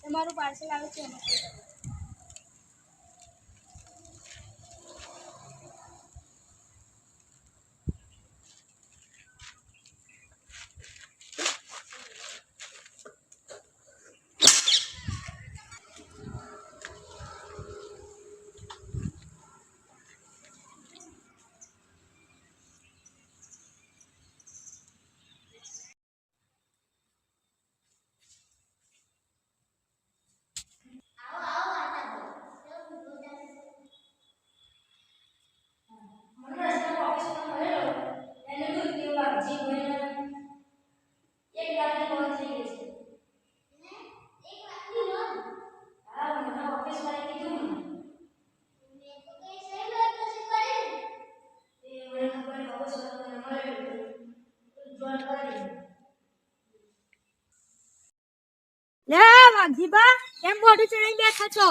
તમારું પાર્સલ આવ્યું છે એમાં લે વાઘજીબા કેમ મોઢું ચડાઈ બેઠા છો?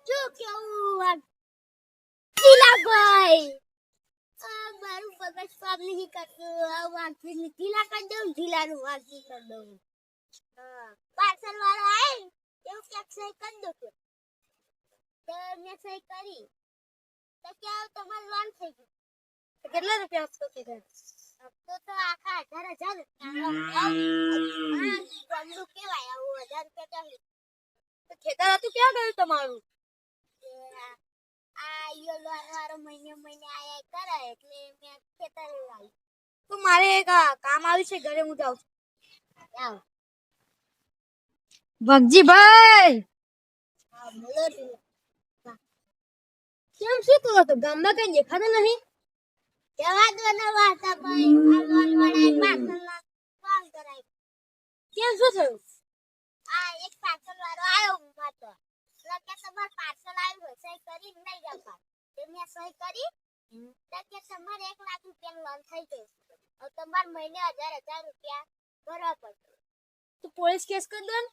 શું કેવું વાઘજીલા ભાઈ મારું મગજ કામ નહીં કરતું. આ વાઘજી ઢીલા કરી દઉં, ઢીલાનું વાઘજી કરી દઉં. પાર્સલ વાળો આવે એવું ક્યાંક સહી કરી દો તો મેં સહી કરી તો ક્યાં તમારું લોન થઈ ગયું. કેટલા રૂપિયા હપ્તો કીધા? હપ્તો તો આખા 10,000 ગમલું કેવાય આવું 1000 રૂપિયા ચાલે. તો ખેતર હતું ક્યાં ગયું તમારું? આ યો લોન વાળો મહિને આયા કરે એટલે મેં ખેતર લાવી. તો મારે એક કામ આવ્યું છે, ઘરે હું જાઉં છું. આવ વાઘજીભાઈ હા બોલો કેમ શું કરો તો? ગામમાં કઈ દેખાતો નહીં. કેવા દો ને વાતા ભાઈ આ લોન વાળા પાર્સલ કોણ કરાય. કેમ શું થયું? આ એક પાર્સલ વાળો આવ્યો માતો એટલે કે તમાર પાર્સલ આવ્યું સહી કરી નહીં જપા તે મેં સહી કરી તો કે તમારે 1 લાખ રૂપિયા લોન થઈ ગઈ. હવે તમાર મહિને 1000 રૂપિયા ભરવા પડશે. તો પોલીસ કેસ કરી દો ને.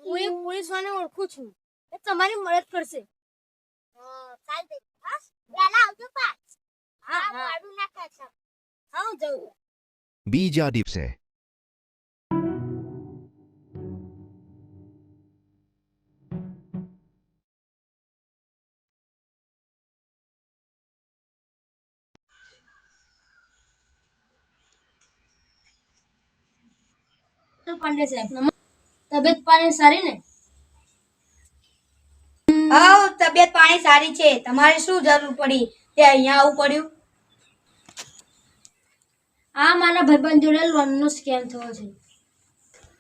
હું એક પોલીસ વાળાને ઓળખું છું, એ તમારી મદદ કરશે. કાલ દે હા વેલા આવજો પાસ. હા વાડું ના કરશો. હા હું જાઉં. બીજા દિવસે તો પાંડે સાહેબ તબિયત પાણી સારી ને? હા તબિયત પાણી સારી છે. તમારે શું જરૂર પડી તે અહીંયા આવવું પડ્યું? આ મારા ભાઈબંધ જોડે લોનનો સ્કેમ થયો છે.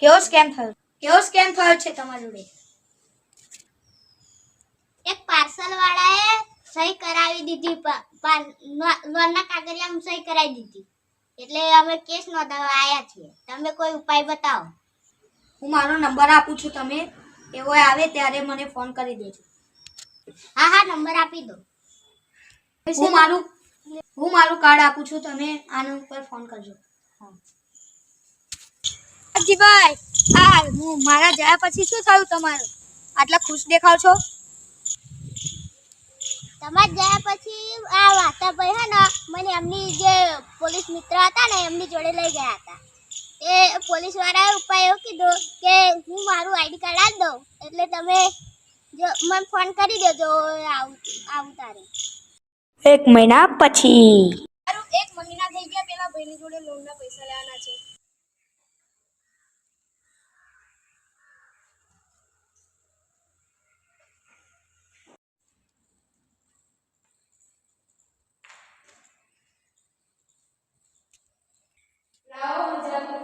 કેવો સ્કેમ થયો છે તમારી જોડે? એક પાર્સલ વાળાએ સહી કરાવી દીધી લોનના કાગળિયામાં સહી કરાવી દીધી એટલે અમે કેસ નોંધાવવા આવ્યા છીએ. તમે કોઈ ઉપાય બતાવો. હું મારો નંબર આપું છું, તમે એવો આવે ત્યારે મને ફોન કરી દેજો. હા નંબર આપી દો. હું મારું કાર્ડ આપું છું, તમે આના ઉપર ફોન કરજો. વાઘજીભાઈ આ હું મારા ગયા પછી શું થયું તમારું? આટલા ખુશ દેખાવ છો? તમારે ગયા પછી આ વાતાભાઈ હે ને મને એમની જે પોલીસ મિત્ર હતા ને એમની જોડે લઈ ગયા હતા. એ પોલીસ વાળાએ ઉપાય એવો કીધો કે હું મારું આઈડી કાર્ડ આપી દઉં એટલે તમે જો મને ફોન કરી દેજો આવું તારે. 1 મહિના પછી. મારું 1 મહિના થઈ ગયા, પેલા ભાઈની જોડે લોનના પૈસા લેવાના છે. લાવો મજા કરો.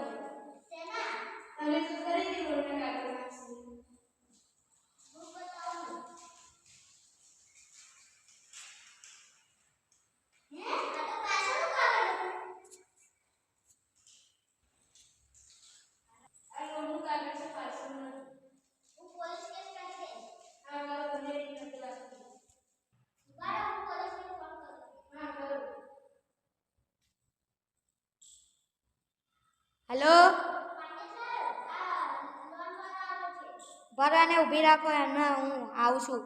સેના તમે તો કરી દી લોનના કાગળ. હું બતાવું. આ તો પાછળનું કાગળ હતું. આ લોનનું કાગળ છે, પાર્સલનું. હું પોલીસ કેસ કરી દે. આ મારો બંને નથી લાગતું. બરાબર હું પોલીસને ફોન કરું. હા કરો. હેલો, આ લોન વાળો આવે છે. ભરાને ઊભી રાખો, એમને હું આવું છું.